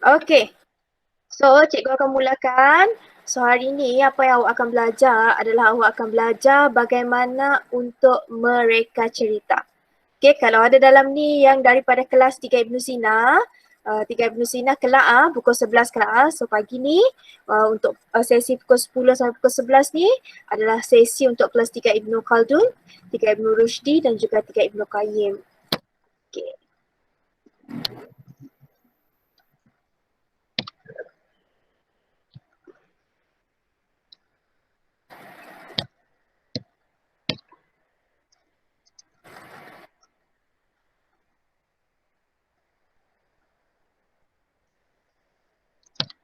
Okey. So, cikgu akan mulakan. So, hari ini apa yang awak akan belajar adalah awak akan belajar bagaimana untuk mereka cerita. Okey, kalau ada dalam ni yang daripada kelas 3 Ibnu Sina, 3 Ibnu Sina kelak pukul 11 kelak. So, pagi ni untuk sesi pukul 10 sampai pukul 11 ni adalah sesi untuk kelas 3 Ibnu Khaldun, 3 Ibnu Rushdi dan juga 3 Ibnu Qayyim. Okey.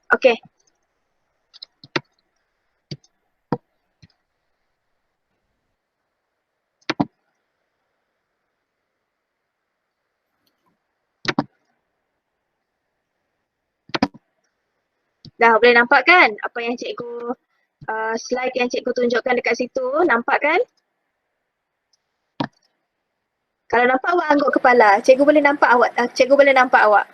Okey. Dah boleh nampak kan apa yang cikgu slide yang cikgu tunjukkan dekat situ, nampak kan? Kalau nampak awak angguk kepala. Cikgu boleh nampak awak. Cikgu boleh nampak awak.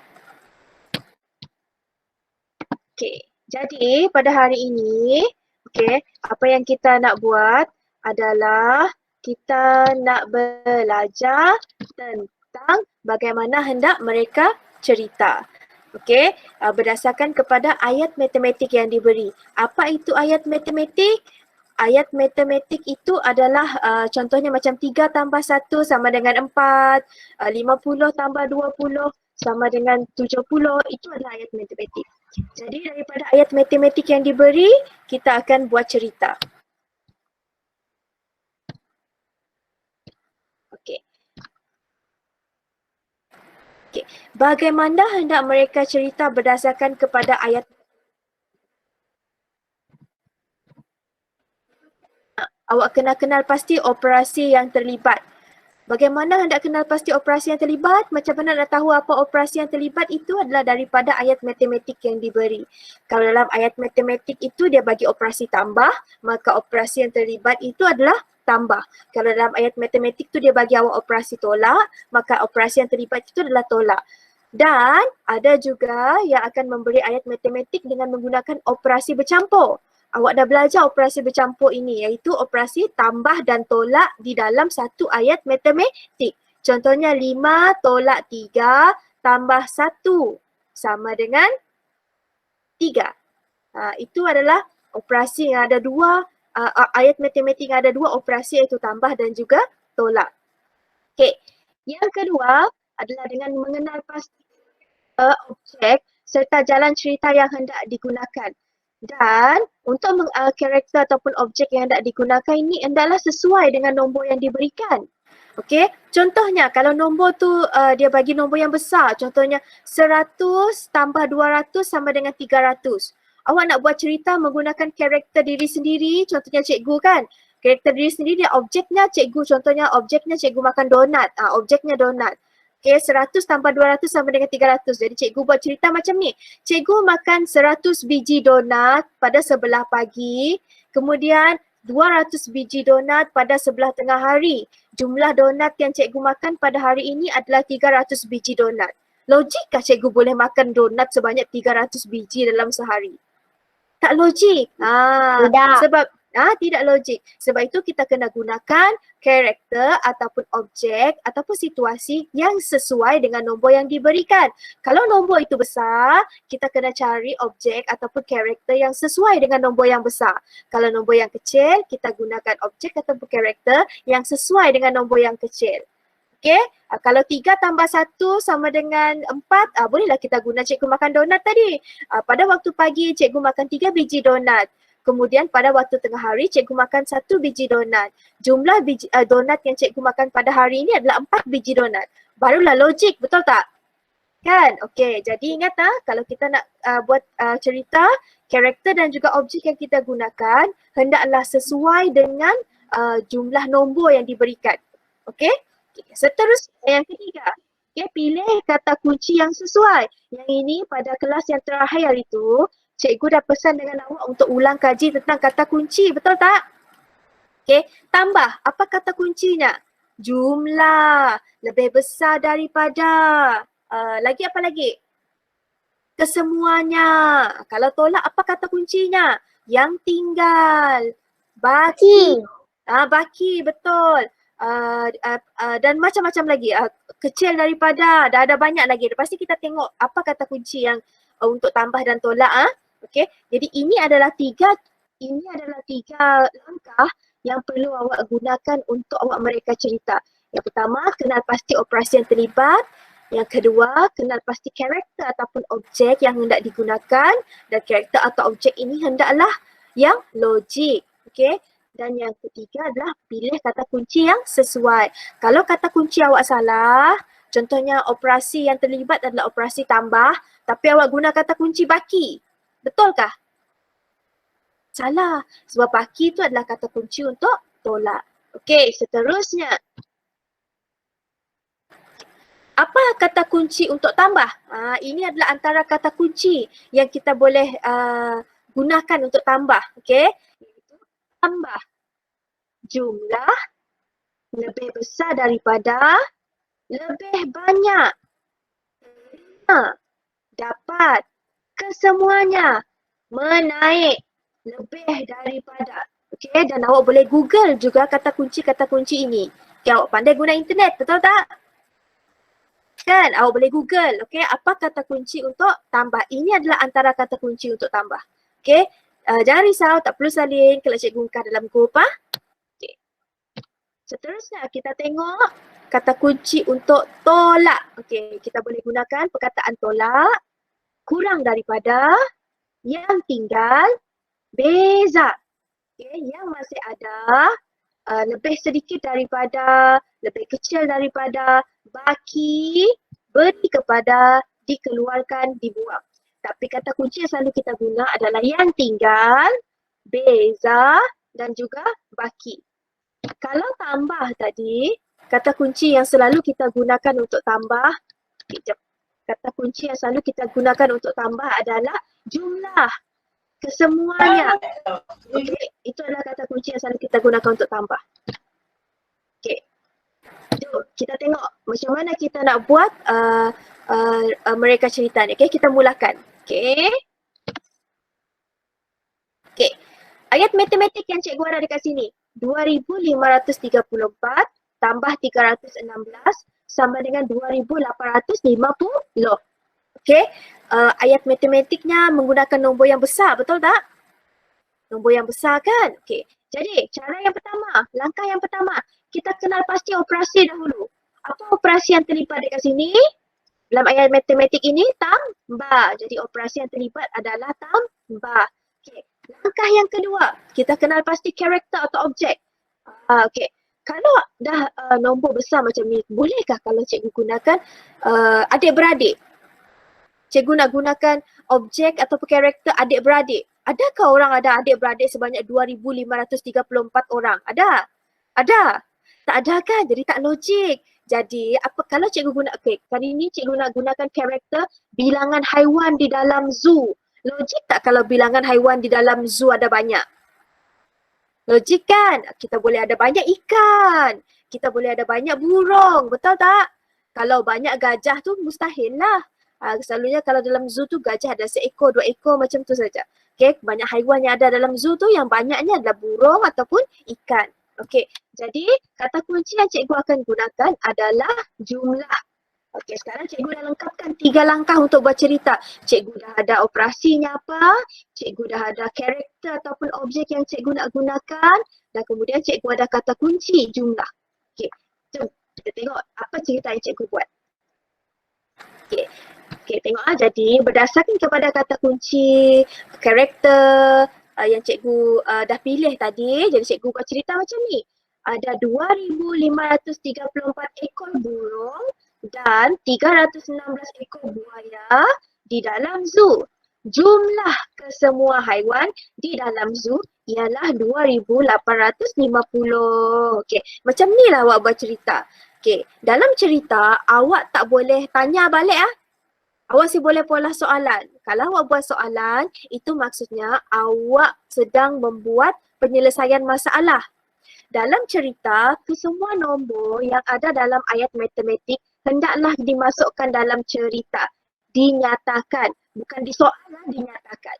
Okey. Jadi pada hari ini, okey, apa yang kita nak buat adalah kita nak belajar tentang bagaimana hendak mereka cerita. Okey, berdasarkan kepada ayat matematik yang diberi. Apa itu ayat matematik? Ayat matematik itu adalah contohnya macam 3 tambah 1 sama dengan 4, 50 tambah 20 sama dengan 70, itu adalah ayat matematik. Jadi daripada ayat matematik yang diberi, kita akan buat cerita. Okey. Okey. Bagaimana hendak mereka cerita berdasarkan kepada ayat awak kena kenal pasti operasi yang terlibat. Bagaimana hendak kenal pasti operasi yang terlibat? Macam mana nak tahu apa operasi yang terlibat? Itu adalah daripada ayat matematik yang diberi. Kalau dalam ayat matematik itu dia bagi operasi tambah, maka operasi yang terlibat itu adalah tambah. Kalau dalam ayat matematik itu dia bagi awak operasi tolak, maka operasi yang terlibat itu adalah tolak. Dan ada juga yang akan memberi ayat matematik dengan menggunakan operasi bercampur. Awak dah belajar operasi bercampur ini, iaitu operasi tambah dan tolak di dalam satu ayat matematik. Contohnya 5 tolak 3 tambah 1 sama dengan 3. Itu adalah operasi yang ada dua, ayat matematik yang ada dua operasi, iaitu tambah dan juga tolak. Okay. Yang kedua adalah dengan mengenal pasti objek serta jalan cerita yang hendak digunakan. Dan untuk karakter ataupun objek yang hendak digunakan ini hendaklah sesuai dengan nombor yang diberikan. Okey, contohnya kalau nombor tu dia bagi nombor yang besar, contohnya 100 tambah 200 sama dengan 300. Awak nak buat cerita menggunakan karakter diri sendiri, contohnya cikgu kan. Karakter diri sendiri dia objeknya cikgu, contohnya objeknya cikgu makan donat, objeknya donat. Okay, 100 tambah 200 sama dengan 300. Jadi cikgu buat cerita macam ni. Cikgu makan 100 biji donat pada sebelah pagi. Kemudian 200 biji donat pada sebelah tengah hari. Jumlah donat yang cikgu makan pada hari ini adalah 300 biji donat. Logikkah cikgu boleh makan donat sebanyak 300 biji dalam sehari? Tak logik. Tidak. Sebab tidak logik. Sebab itu kita kena gunakan karakter ataupun objek ataupun situasi yang sesuai dengan nombor yang diberikan. Kalau nombor itu besar, kita kena cari objek ataupun karakter yang sesuai dengan nombor yang besar. Kalau nombor yang kecil, kita gunakan objek ataupun karakter yang sesuai dengan nombor yang kecil. Okay, kalau 3 tambah 1 sama dengan 4, bolehlah kita guna cikgu makan donat tadi. Pada waktu pagi cikgu makan 3 biji donat. Kemudian pada waktu tengah hari cikgu makan 1 biji donat. Jumlah biji donat yang cikgu makan pada hari ini adalah 4 biji donat. Barulah logik, betul tak? Kan? Okey, jadi ingat kalau kita nak buat cerita, karakter dan juga objek yang kita gunakan hendaklah sesuai dengan jumlah nombor yang diberikan. Okey? Seterusnya yang ketiga, pilih kata kunci yang sesuai. Yang ini pada kelas yang terakhir itu, cikgu dah pesan dengan awak untuk ulang kaji tentang kata kunci, betul tak? Okey, tambah. Apa kata kuncinya? Jumlah. Lebih besar daripada. Lagi apa lagi? Kesemuanya. Kalau tolak apa kata kuncinya? Yang tinggal. Baki. Baki, betul. Dan macam-macam lagi. Kecil daripada, dah ada banyak lagi. Lepas ni kita tengok apa kata kunci yang untuk tambah dan tolak. Okay. Jadi ini adalah tiga langkah yang perlu awak gunakan untuk awak mereka cerita. Yang pertama, kenal pasti operasi yang terlibat. Yang kedua, kenal pasti karakter ataupun objek yang hendak digunakan, dan karakter atau objek ini hendaklah yang logik. Okay? Dan yang ketiga adalah pilih kata kunci yang sesuai. Kalau kata kunci awak salah, contohnya operasi yang terlibat adalah operasi tambah, tapi awak guna kata kunci baki. Betulkah? Salah. Sebab baki itu adalah kata kunci untuk tolak. Okey, seterusnya. Apa kata kunci untuk tambah? Ini adalah antara kata kunci yang kita boleh gunakan untuk tambah. Okey, tambah jumlah lebih besar daripada lebih banyak. Dapat kesemuanya menaik lebih daripada. Okey, dan awak boleh Google juga kata kunci ini. Okay, awak pandai guna internet, betul tak? Kan, awak boleh Google, okey, apa kata kunci untuk tambah. Ini adalah antara kata kunci untuk tambah. Okey, jangan risau, tak perlu salin kalau cikgu ungkap dalam grup. Okay. Seterusnya kita tengok kata kunci untuk tolak. Okey, kita boleh gunakan perkataan tolak, kurang daripada, yang tinggal, beza. Okey, yang masih ada, lebih sedikit daripada, lebih kecil daripada, baki, beri kepada, dikeluarkan, dibuang. Tapi kata kunci yang selalu kita guna adalah yang tinggal, beza dan juga baki. Kalau tambah tadi, kata kunci yang selalu kita gunakan untuk tambah, kata kunci yang selalu kita gunakan untuk tambah adalah jumlah. Kesemuanya. Okay, itu adalah kata kunci yang selalu kita gunakan untuk tambah. Okay. Jom kita tengok macam mana kita nak buat mereka cerita ni. Okay, kita mulakan. Okay. Okay. Ayat matematik yang cikgu ada dekat sini. 2534 tambah 316 sama dengan 2850. Okay. Ayat matematiknya menggunakan nombor yang besar, betul tak? Nombor yang besar kan? Okay. Jadi cara yang pertama, langkah yang pertama, kita kenal pasti operasi dahulu. Apa operasi yang terlibat dekat sini? Dalam ayat matematik ini, tambah. Jadi operasi yang terlibat adalah tambah. Okay. Langkah yang kedua, kita kenal pasti karakter atau objek. Okay. Kalau dah nombor besar macam ni, bolehkah kalau cikgu gunakan adik-beradik? Cikgu nak gunakan objek atau karakter adik-beradik. Adakah orang ada adik-beradik sebanyak 2534 orang? Ada? Ada? Tak ada kan? Jadi tak logik. Jadi apa kalau cikgu guna, okay, kali ni cikgu nak gunakan karakter bilangan haiwan di dalam zoo. Logik tak kalau bilangan haiwan di dalam zoo ada banyak? Logik kan? Kita boleh ada banyak ikan. Kita boleh ada banyak burung. Betul tak? Kalau banyak gajah tu mustahil lah. Selalunya kalau dalam zoo tu gajah ada seekor, 2 ekor macam tu saja. Okay, banyak haiwan yang ada dalam zoo tu yang banyaknya adalah burung ataupun ikan. Okay, jadi kata kunci yang cikgu akan gunakan adalah jumlah. Okay, sekarang cikgu dah lengkapkan 3 langkah untuk buat cerita. Cikgu dah ada operasinya apa, cikgu dah ada karakter ataupun objek yang cikgu nak gunakan, dan kemudian cikgu ada kata kunci jumlah. Okay, jom kita tengok apa cerita yang cikgu buat. Okay. Okay, tengok jadi berdasarkan kepada kata kunci, karakter yang cikgu dah pilih tadi, jadi cikgu buat cerita macam ni. Ada 2534 ekor burung dan 316 ekor buaya di dalam zoo. Jumlah kesemua haiwan di dalam zoo ialah 2850. Okay, macam ni lah awak buat cerita. Okay, dalam cerita awak tak boleh tanya balik Awak sih boleh pola soalan. Kalau awak buat soalan, itu maksudnya awak sedang membuat penyelesaian masalah. Dalam cerita, kesemua nombor yang ada dalam ayat matematik hendaklah dimasukkan dalam cerita. dinyatakan. Bukan disoal, dinyatakan.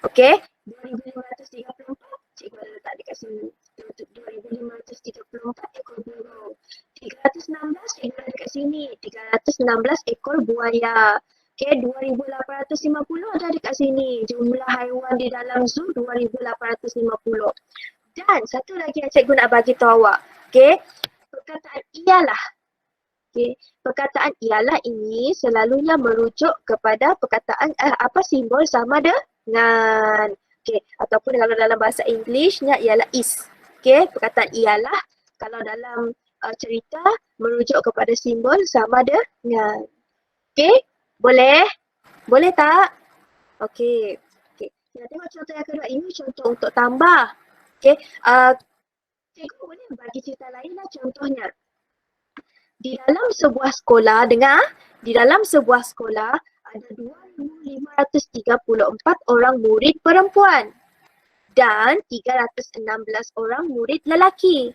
Okey, 2534 cikgu ada letak dekat sini. 2534 ekor burung. 316 cikgu ada dekat sini. 316 ekor buaya. Okey, 2850 ada dekat sini. Jumlah haiwan di dalam zoo 2850. Dan satu lagi yang cikgu nak bagi tahu awak. Okey, perkataan ialah. Okey, perkataan ialah ini selalunya merujuk kepada perkataan apa simbol sama dengan. Okey, ataupun kalau dalam bahasa Englishnya ialah is. Okey, perkataan ialah kalau dalam cerita merujuk kepada simbol sama dengan. Okey, boleh? Boleh tak? Okey. Okey, kita tengok contoh yang kedua. Ini contoh untuk tambah. Okey, cikgu boleh bagi cerita lain lah contohnya. Di dalam sebuah sekolah, dengar, di dalam sebuah sekolah ada 2,534 orang murid perempuan dan 316 orang murid lelaki.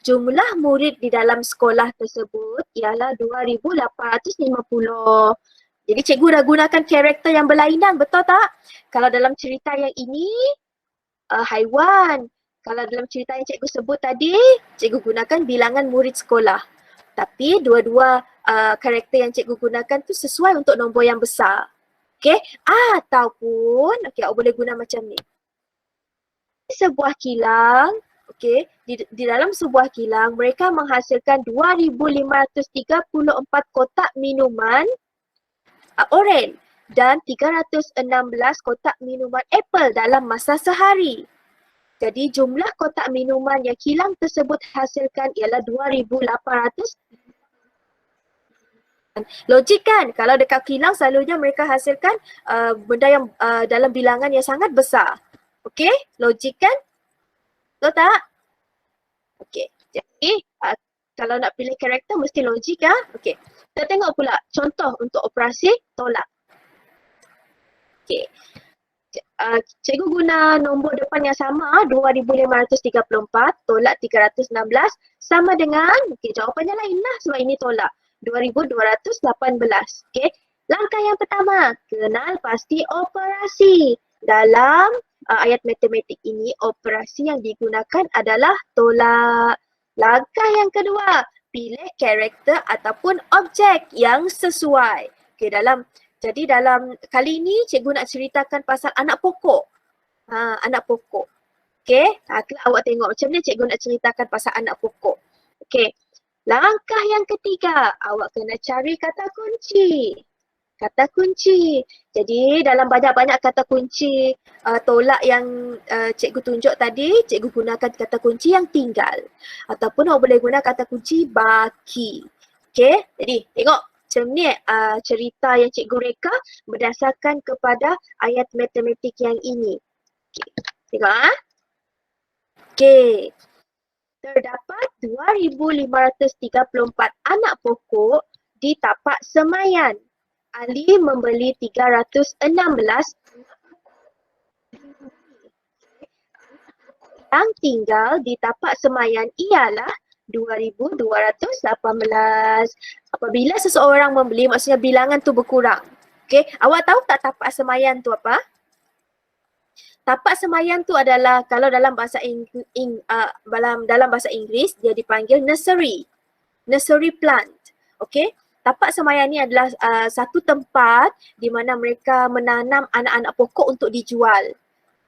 Jumlah murid di dalam sekolah tersebut ialah 2,850. Jadi cikgu dah gunakan karakter yang berlainan, betul tak? Kalau dalam cerita yang ini, haiwan. Kalau dalam cerita yang cikgu sebut tadi, cikgu gunakan bilangan murid sekolah. Tapi dua-dua karakter yang cikgu gunakan tu sesuai untuk nombor yang besar. Okey, ataupun okey, awak boleh guna macam ni. Sebuah kilang, okey, di dalam sebuah kilang mereka menghasilkan 2,534 kotak minuman oren dan 316 kotak minuman apple dalam masa sehari. Jadi jumlah kotak minuman yang kilang tersebut hasilkan ialah 2,800. Logik kan? Kalau dekat kilang selalunya mereka hasilkan benda yang dalam bilangan yang sangat besar. Okey? Logik kan? Betul tak? Okey. Jadi kalau nak pilih karakter mesti logik kan? Okey. Kita tengok pula contoh untuk operasi tolak. Okey. Cikgu guna nombor depan yang sama 2,534 tolak 316 sama dengan, okey, jawapannya lain lah sebab ini tolak 2,218. Okey, langkah yang pertama, kenal pasti operasi. Dalam ayat matematik ini operasi yang digunakan adalah tolak. Langkah yang kedua, pilih karakter ataupun objek yang sesuai. Okey, jadi dalam kali ini cikgu nak ceritakan pasal anak pokok. Anak pokok. Okey, awak tengok macam ni cikgu nak ceritakan pasal anak pokok. Okey, langkah yang ketiga, awak kena cari kata kunci. Kata kunci. Jadi dalam banyak-banyak kata kunci tolak yang cikgu tunjuk tadi, cikgu gunakan kata kunci yang tinggal. Ataupun awak boleh guna kata kunci baki. Okey, jadi tengok. Macam ni cerita yang cikgu reka berdasarkan kepada ayat matematik yang ini. Okay. Tengok Okey. Terdapat 2,534 anak pokok di tapak semayan. Ali membeli 316 yang tinggal di tapak semayan ialah 2,218. Apabila seseorang membeli, maksudnya bilangan tu berkurang. Okey, awak tahu tak tapak semayan tu apa? Tapak semayan tu adalah kalau dalam bahasa dalam bahasa Inggeris dia dipanggil nursery. Nursery plant. Okey, tapak semayan ni adalah satu tempat di mana mereka menanam anak-anak pokok untuk dijual.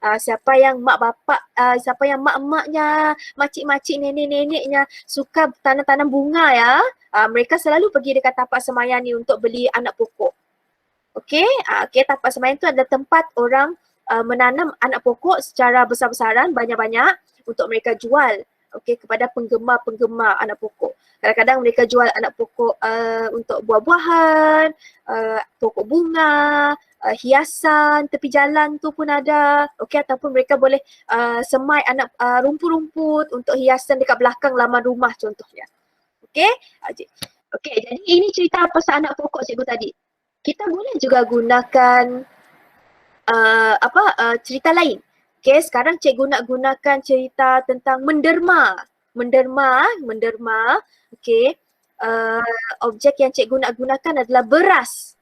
Siapa yang mak bapak, siapa yang mak-maknya, makcik-makcik, nenek-neneknya suka tanam-tanam bunga ya, mereka selalu pergi dekat tapak semayan ni untuk beli anak pokok. Okey, tapak semayan tu adalah tempat orang menanam anak pokok secara besar-besaran, banyak-banyak untuk mereka jual. Okey, kepada penggemar-penggemar anak pokok. Kadang-kadang mereka jual anak pokok untuk buah-buahan, pokok bunga, hiasan tepi jalan tu pun ada. Okey, ataupun mereka boleh semai anak rumput-rumput untuk hiasan dekat belakang laman rumah contohnya. Okey? Okey, jadi ini cerita pasal anak pokok cikgu tadi. Kita boleh juga gunakan cerita lain. Okey, sekarang cikgu nak gunakan cerita tentang menderma. Menderma. Okey. Objek yang cikgu nak gunakan adalah beras.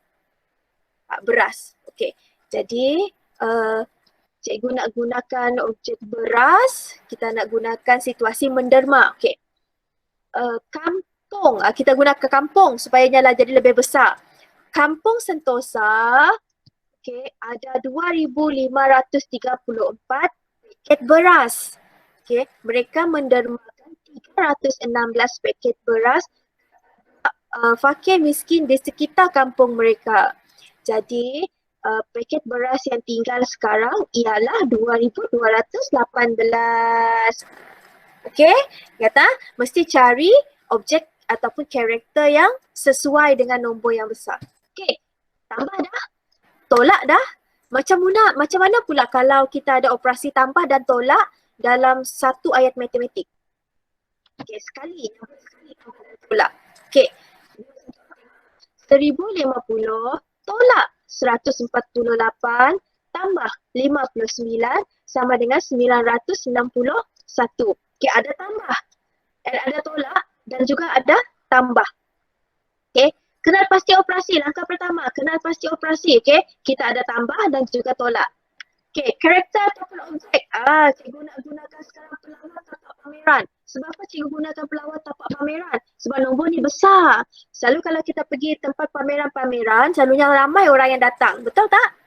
beras. Okey. Jadi cikgu nak gunakan objek beras, kita nak gunakan situasi menderma. Okey. Kampung, kita guna ke kampung supaya nyala jadi lebih besar. Kampung Sentosa, okay, ada 2,534 paket beras. Okay, mereka mendermakan 316 paket beras fakir miskin di sekitar kampung mereka. Jadi, paket beras yang tinggal sekarang ialah 2,218. Okay, kata mesti cari objek ataupun karakter yang sesuai dengan nombor yang besar. Okay, tambah dah, tolak dah. Macam mana pula kalau kita ada operasi tambah dan tolak dalam satu ayat matematik? Okay, sekali tolak. Okay, 1050 tolak 148 tambah 59 sama dengan 961. Okay, ada tambah, ada tolak dan juga ada tambah. Okay, kenal pasti operasi. Langkah pertama, kenal pasti operasi. Okay, kita ada tambah dan juga tolak. Okay, karakter ataupun objek. Cikgu nak gunakan sekarang pelawat tapak pameran. Sebab apa cikgu gunakan pelawat tapak pameran? Sebab nombor ni besar. Selalu kalau kita pergi tempat pameran-pameran, selalunya ramai orang yang datang. Betul tak?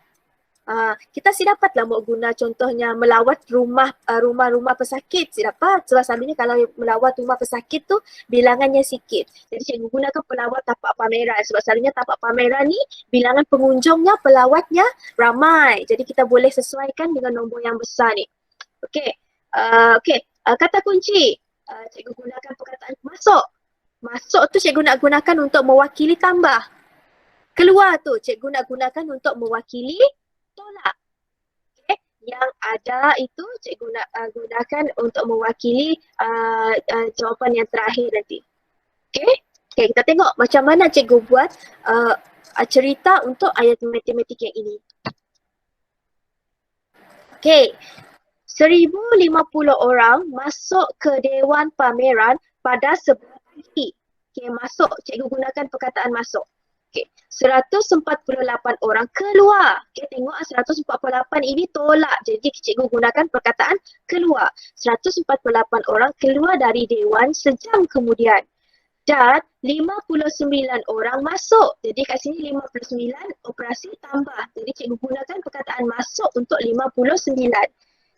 Kita si dapatlah mau guna contohnya melawat rumah-rumah pesakit si dapat. Sebab selalunya kalau melawat rumah pesakit tu bilangannya sikit. Jadi cikgu gunakan pelawat tapak pameran sebab selalunya tapak pameran ni bilangan pengunjungnya, pelawatnya ramai. Jadi kita boleh sesuaikan dengan nombor yang besar ni. Okey. Kata kunci. Cikgu gunakan perkataan masuk. Masuk tu cikgu nak gunakan untuk mewakili tambah. Keluar tu cikgu nak gunakan untuk mewakili tolak. Okay. Yang ada itu cikgu nak gunakan untuk mewakili jawapan yang terakhir nanti. Okay, kita tengok macam mana cikgu buat cerita untuk ayat matematik yang ini. Okay, 1,050 orang masuk ke Dewan Pameran pada 11 pagi. Okay, masuk, cikgu gunakan perkataan masuk. Okay, 148 orang keluar. Okay, tengok 148 ini tolak. Jadi cikgu gunakan perkataan keluar. 148 orang keluar dari Dewan sejam kemudian. Dan 59 orang masuk. Jadi kat sini 59 operasi tambah. Jadi cikgu gunakan perkataan masuk untuk 59.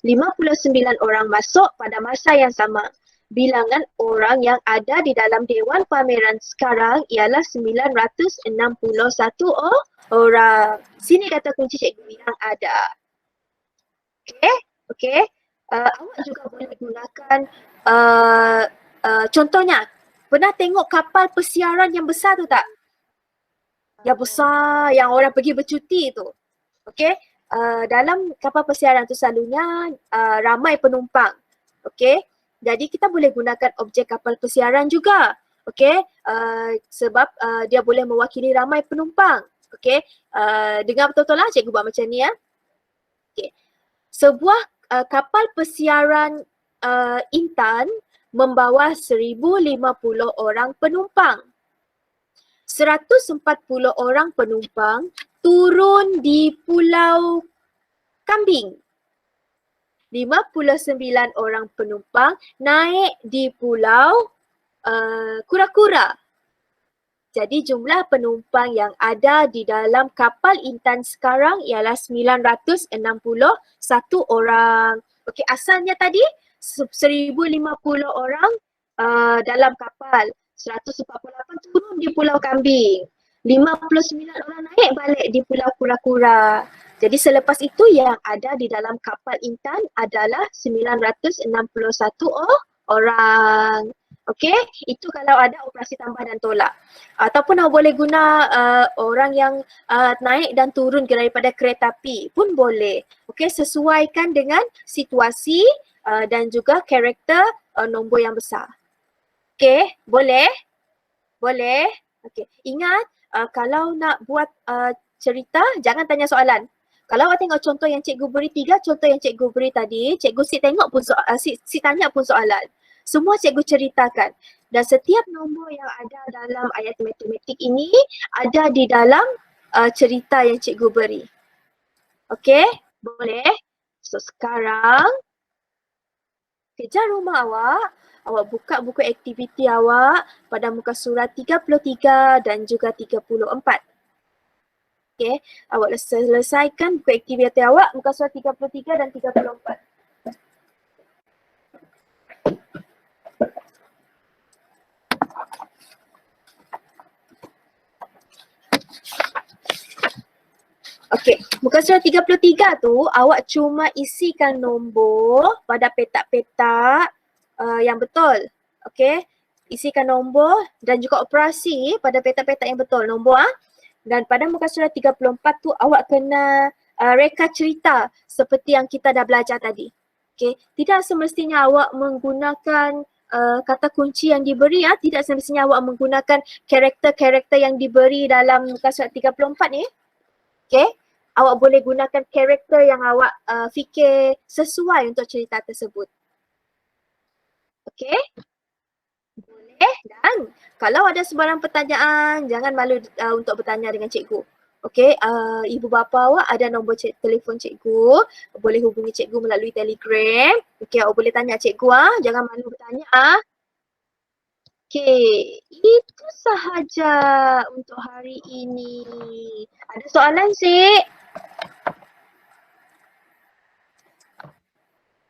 59 orang masuk pada masa yang sama. Bilangan orang yang ada di dalam Dewan Pameran sekarang ialah 961 orang. Sini kata kunci cikgu yang ada. Okey. Awak juga boleh gunakan contohnya. Pernah tengok kapal pesiaran yang besar tu tak? Yang besar, yang orang pergi bercuti tu. Okey. Dalam kapal pesiaran tu selalunya ramai penumpang. Okey. Jadi kita boleh gunakan objek kapal pesiaran juga. Okey. Sebab dia boleh mewakili ramai penumpang. Okey. Dengar betul-betul lah cikgu buat macam ni ya. Okey. Sebuah kapal pesiaran Intan membawa 1,050 orang penumpang. 140 orang penumpang turun di Pulau Kambing. 59 orang penumpang naik di Pulau Kura-Kura. Jadi jumlah penumpang yang ada di dalam kapal Intan sekarang ialah 961 orang. Okey, asalnya tadi 1,050 orang dalam kapal. 148 turun di Pulau Kambing. 59 orang naik balik di Pulau Kura-Kura. Jadi selepas itu yang ada di dalam kapal Intan adalah 961 orang. Okey, itu kalau ada operasi tambah dan tolak. Ataupun awak boleh guna orang yang naik dan turun daripada kereta api pun boleh. Okey, sesuaikan dengan situasi dan juga karakter nombor yang besar. Okey, boleh? Boleh? Okey, ingat kalau nak buat cerita jangan tanya soalan. Kalau awak tengok contoh yang cikgu beri 3 contoh yang cikgu beri tadi, cikgu si tengok pun si tanya pun soalan. Semua cikgu ceritakan dan setiap nombor yang ada dalam ayat matematik ini ada di dalam cerita yang cikgu beri. Okey, boleh? So sekarang kejar rumah awak. Awak buka buku aktiviti awak pada muka surat 33 dan juga 34. Okey, awak selesaikan buku aktiviti awak muka surat 33 dan 34. Okey, muka surat 33 tu awak cuma isikan nombor pada petak-petak yang betul. Okey, isikan nombor dan juga operasi pada petak-petak yang betul. Nombor Dan pada muka surat 34 tu awak kena reka cerita seperti yang kita dah belajar tadi. Okey, tidak semestinya awak menggunakan kata kunci yang diberi tidak semestinya awak menggunakan karakter-karakter yang diberi dalam muka surat 34 ni. Okey, awak boleh gunakan karakter yang awak fikir sesuai untuk cerita tersebut. Okey? Boleh. Dan kalau ada sebarang pertanyaan, jangan malu untuk bertanya dengan cikgu. Okey, ibu bapa awak ada nombor telefon cikgu, boleh hubungi cikgu melalui Telegram. Okey, awak boleh tanya cikgu jangan malu bertanya Okey, itu sahaja untuk hari ini. Ada soalan, Sik?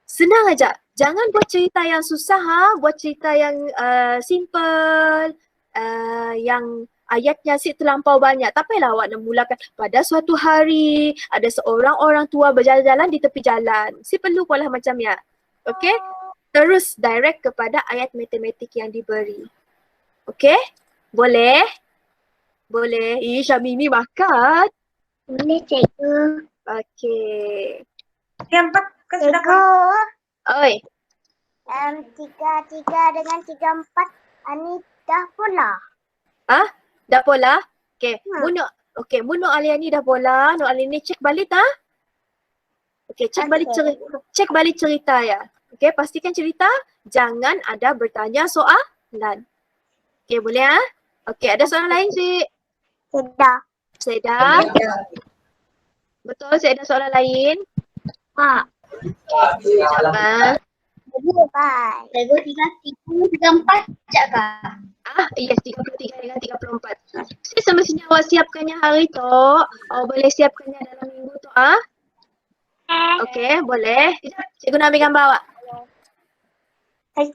Senang aja. Jangan buat cerita yang susah buat cerita yang simple, yang ayatnya terlampau banyak. Tak payahlah awak nak mulakan pada suatu hari ada seorang orang tua berjalan-jalan di tepi jalan. Perlu pula macam ya. Okey? Terus direct kepada ayat matematik yang diberi. Okey? Boleh? Boleh. Syamimi makan. Boleh cikgu. Okey. Yang 4 kan sudah kan? Oi. 33 dengan 34 Ani dah pola. Dah pola? Okey. Mun Aliani dah pola, Nur Aliani cek balik Okey, cek balik cerita ya. Okey, pastikan cerita, jangan ada bertanya soalan. Okey, boleh Okey, ada soalan lain Cik? Sudah. Betul, saya ada soalan lain. Okey, sabar. Cikgu 34 sekejap kah? Yes, 33 dengan 34. Saya semestinya awak siapkannya hari tu. Awak boleh siapkannya dalam minggu tu Okey, boleh. Sekejap, cikgu nak ambil gambar awak.